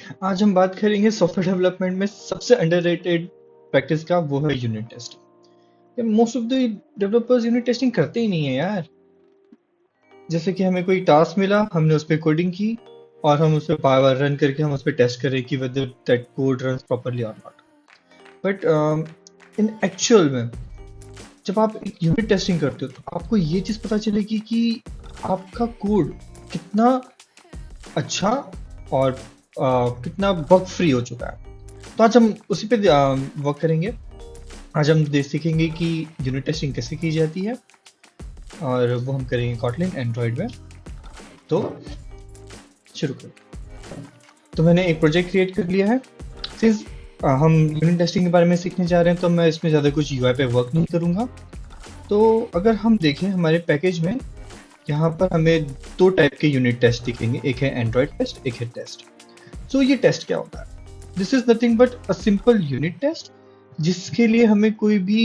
आज हम बात करेंगे सॉफ्टवेयर डेवलपमेंट में सबसे अंडररेटेड प्रैक्टिस का, वो है unit testing. Most of the developers unit testing करते ही नहीं है यार। जैसे कि हमें कोई टास्क मिला, हमने उस पर कोडिंग की और हम उस पर बार बार रन करके हम उस पर टेस्ट करें कि whether that code run properly और नॉट। बट इन एक्चुअल में जब आप एक यूनिट टेस्टिंग करते हो तो आपको ये चीज़ पता चलेगी कि आपका कोड कितना अच्छा और कितना बग फ्री हो चुका है। तो आज हम उसी पे वर्क करेंगे। आज हम सीखेंगे कि यूनिट टेस्टिंग कैसे की जाती है, और वो हम करेंगे कॉटलिन एंड्रॉयड में। तो शुरू करें। तो मैंने एक प्रोजेक्ट क्रिएट कर लिया है। सिंस हम यूनिट टेस्टिंग के बारे में सीखने जा रहे हैं तो मैं इसमें ज़्यादा कुछ यूआई पे वर्क नहीं करूँगा। तो अगर हम देखें हमारे पैकेज में, यहाँ पर हमें दो टाइप के यूनिट टेस्ट दिखेंगे, एक है एंड्रॉयड टेस्ट, एक है टेस्ट। सो ये टेस्ट क्या होता है? This is nothing but a simple unit test, जिसके लिए हमें कोई भी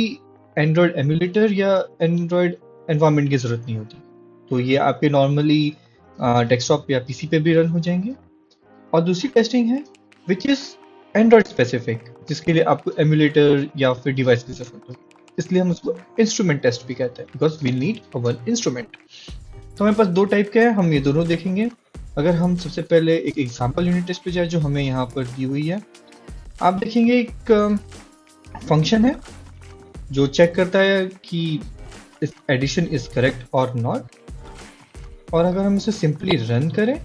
एंड्रॉयड एमुलेटर या एंड्रॉयड एनवायरनमेंट की जरूरत नहीं होती। तो ये आपके नॉर्मली डेस्कटॉप या पीसी पे भी रन हो जाएंगे। और दूसरी टेस्टिंग है विच इज एंड्रॉयड स्पेसिफिक, जिसके लिए आपको एमुलेटर या फिर डिवाइस की जरूरत होगी। इसलिए हम उसको इंस्ट्रूमेंट टेस्ट भी कहते हैं, because we need a one instrument. तो हमारे पास दो टाइप के हैं, हम ये दोनों देखेंगे। अगर हम सबसे पहले एक एग्जांपल यूनिट टेस्ट पे जाए जो हमें यहाँ पर दी हुई है, आप देखेंगे एक फंक्शन है जो चेक करता है कि इस एडिशन इज करेक्ट और नॉट। और अगर हम इसे सिंपली रन करें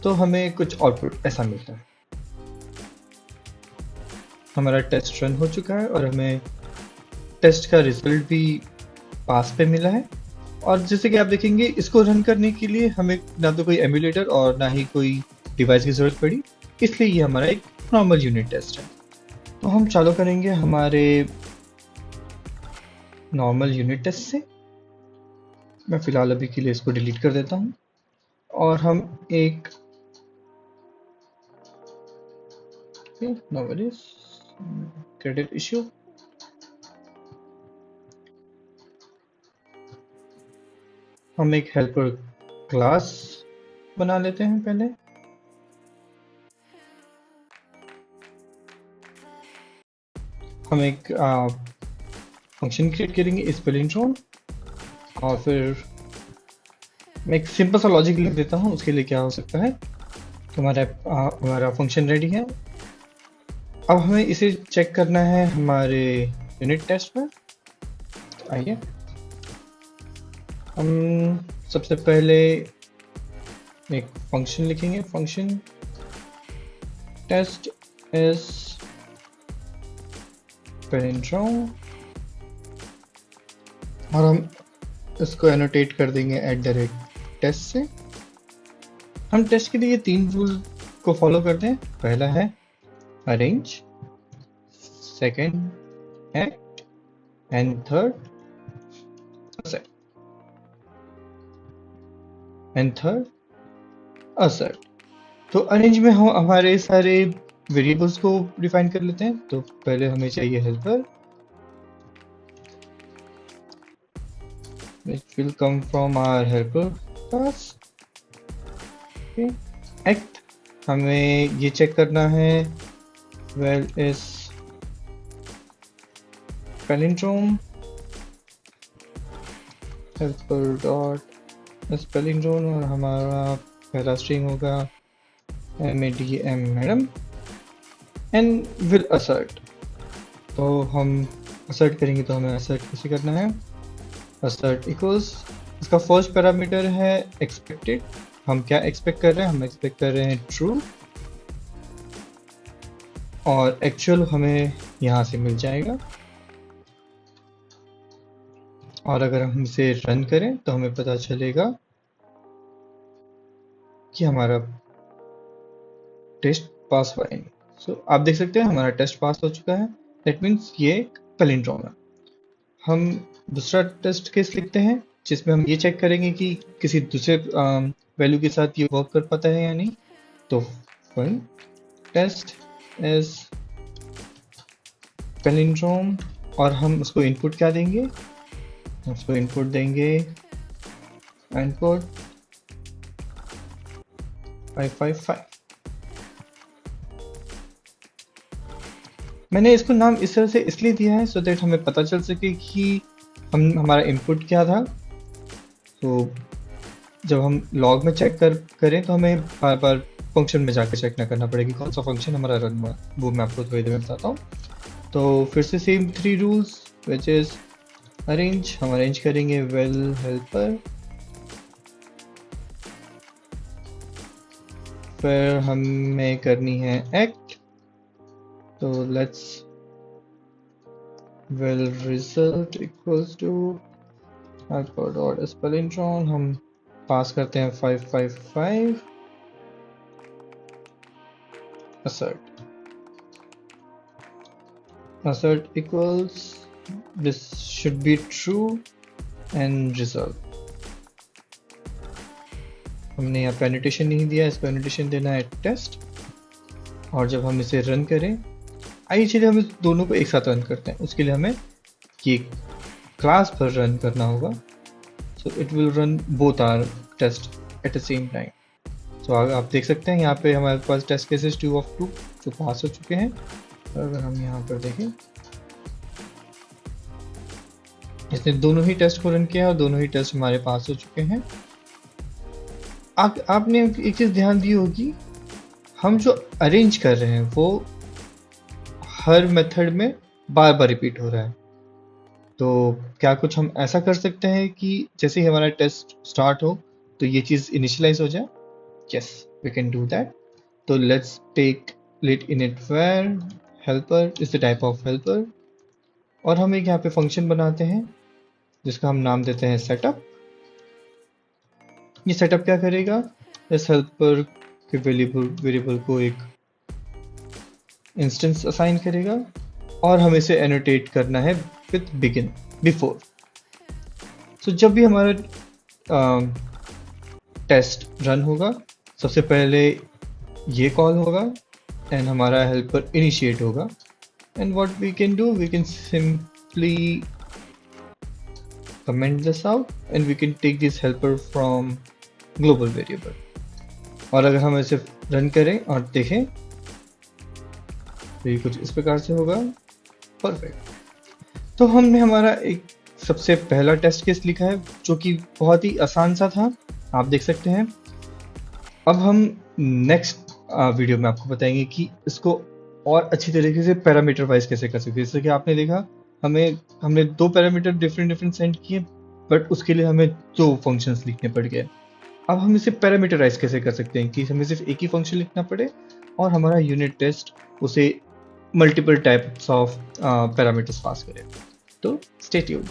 तो हमें कुछ आउटपुट ऐसा मिलता है। हमारा टेस्ट रन हो चुका है और हमें टेस्ट का रिजल्ट भी पास पे मिला है। और जैसे कि आप देखेंगे, इसको रन करने के लिए हमें ना तो कोई एमुलेटर और ना ही कोई डिवाइस की जरूरत पड़ी, इसलिए ये हमारा एक नॉर्मल यूनिट टेस्ट है। तो हम चालू करेंगे हमारे नॉर्मल यूनिट टेस्ट से। मैं फिलहाल अभी के लिए इसको डिलीट कर देता हूँ और हम एक क्रेडिट इश्यू, हम एक हेल्पर क्लास बना लेते हैं पहले। हम एक फंक्शन क्रिएट करेंगे स्पेलिंग, और फिर मैं एक सिंपल सा लॉजिक लिख देता हूँ उसके लिए क्या हो सकता है। तो हमारा फंक्शन रेडी है। अब हमें इसे चेक करना है हमारे यूनिट टेस्ट में। तो आइए हम सबसे पहले एक फंक्शन लिखेंगे, फंक्शन टेस्ट इज पैरेंट्रॉन, और हम इसको एनोटेट कर देंगे @टेस्ट से। हम टेस्ट के लिए तीन रूल को फॉलो करते हैं। पहला है arrange, second act, and third assert. तो अरेंज में हम हमारे सारे वेरिएबल्स को डिफाइन कर लेते हैं। तो पहले हमें चाहिए helper, which will come from our helper class। okay। act, हमें ये चेक करना है well is palindrome, helper dot is palindrome, और हमारा पहला स्ट्रिंग होगा madm madam, and will assert। तो हम assert करेंगे तो हमें assert कैसे करना है। assert equals, इसका फर्स्ट पैरामीटर है एक्सपेक्टेड। हम क्या एक्सपेक्ट कर रहे हैं? हम एक्सपेक्ट कर रहे हैं ट्रू, और एक्चुअल हमें यहाँ से मिल जाएगा। और अगर हम इसे रन करें तो हमें पता चलेगा कि हमारा टेस्ट पास हुआ है। सो आप देख सकते हैं हमारा टेस्ट पास हो चुका है। दैट मीन्स ये पैलिंड्रोम है। हम दूसरा टेस्ट केस लिखते हैं जिसमें हम ये चेक करेंगे कि किसी दूसरे वैल्यू के साथ ये वर्क कर पाता है या नहीं। तो फन टेस्ट इज पैलिंड्रोम, और हम उसको इनपुट क्या देंगे? उसको इनपुट देंगे इनपुट 555। मैंने इसको नाम इस तरह से इसलिए दिया है सो दैट हमें पता चल सके कि हमारा इनपुट क्या था। तो जब हम लॉग में चेक करें तो हमें बार बार फंक्शन में जाकर चेक ना करना पड़े कि कौन सा फंक्शन हमारा रन हुआ, वो मैं आपको थोड़ी देर में बताता हूँ। तो फिर से same 3 rules which is arrange, हम अरेंज करेंगे वेल हेल्पर, फिर हमें करनी है एक्ट, तो let's well result equals to helper dot स्पेलिंट्रॉन, हम पास करते हैं 555 assert equals this should be true and result। हमने यहाँ पे एनोटेशन नहीं दिया, इसको एनोटेशन देना है टेस्ट। और जब हम इसे रन करें, आइए चलिए हम इस दोनों को एक साथ रन करते हैं। उसके लिए हमें ये क्लास पर रन करना होगा, so it will run both our test at the same time. तो आप देख सकते हैं यहाँ पे हमारे पास टेस्ट केसेस 2 of 2 जो पास हो चुके हैं। अगर हम यहाँ पर देखें, इसने दोनों ही टेस्ट को रन किया और दोनों ही टेस्ट हमारे पास हो चुके हैं। आपने एक चीज ध्यान दी होगी, हम जो अरेंज कर रहे हैं वो हर मेथड में बार बार रिपीट हो रहा है। तो क्या कुछ हम ऐसा कर सकते हैं कि जैसे ही हमारा टेस्ट स्टार्ट हो तो ये चीज इनिशियलाइज हो जाए? Yes, we can do that. So let's take let init var helper is the type of helper, और हम एक यहाँ पे फंक्शन बनाते हैं जिसका हम नाम देते हैं setup। ये setup क्या करेगा, इस helper के वेरिएबल को एक इंस्टेंस असाइन करेगा और हमें इसे एनोटेट करना है विद begin before। So जब भी हमारा टेस्ट रन होगा, सबसे पहले ये कॉल होगा एंड हमारा हेल्पर इनिशिएट होगा। And what we can do, we can simply comment this out and we can take this helper from global variable. और अगर हम इसे रन करें और देखें तो ये कुछ इस प्रकार से होगा। परफेक्ट। तो हमने हमारा एक सबसे पहला टेस्ट केस लिखा है जो कि बहुत ही आसान सा था, आप देख सकते हैं। अब हम नेक्स्ट वीडियो में आपको बताएंगे कि इसको और अच्छी तरीके से पैरामीटर वाइज कैसे कर सकते हैं। जैसे कि आपने देखा, हमने 2 पैरामीटर डिफरेंट सेंड किए, बट उसके लिए हमें 2 फंक्शंस लिखने पड़ गए। अब हम इसे पैरामीटराइज कैसे कर सकते हैं कि हमें सिर्फ एक ही फंक्शन लिखना पड़े और हमारा यूनिट टेस्ट उसे multiple types of parameters pass करे। तो स्टे ट्यून्ड।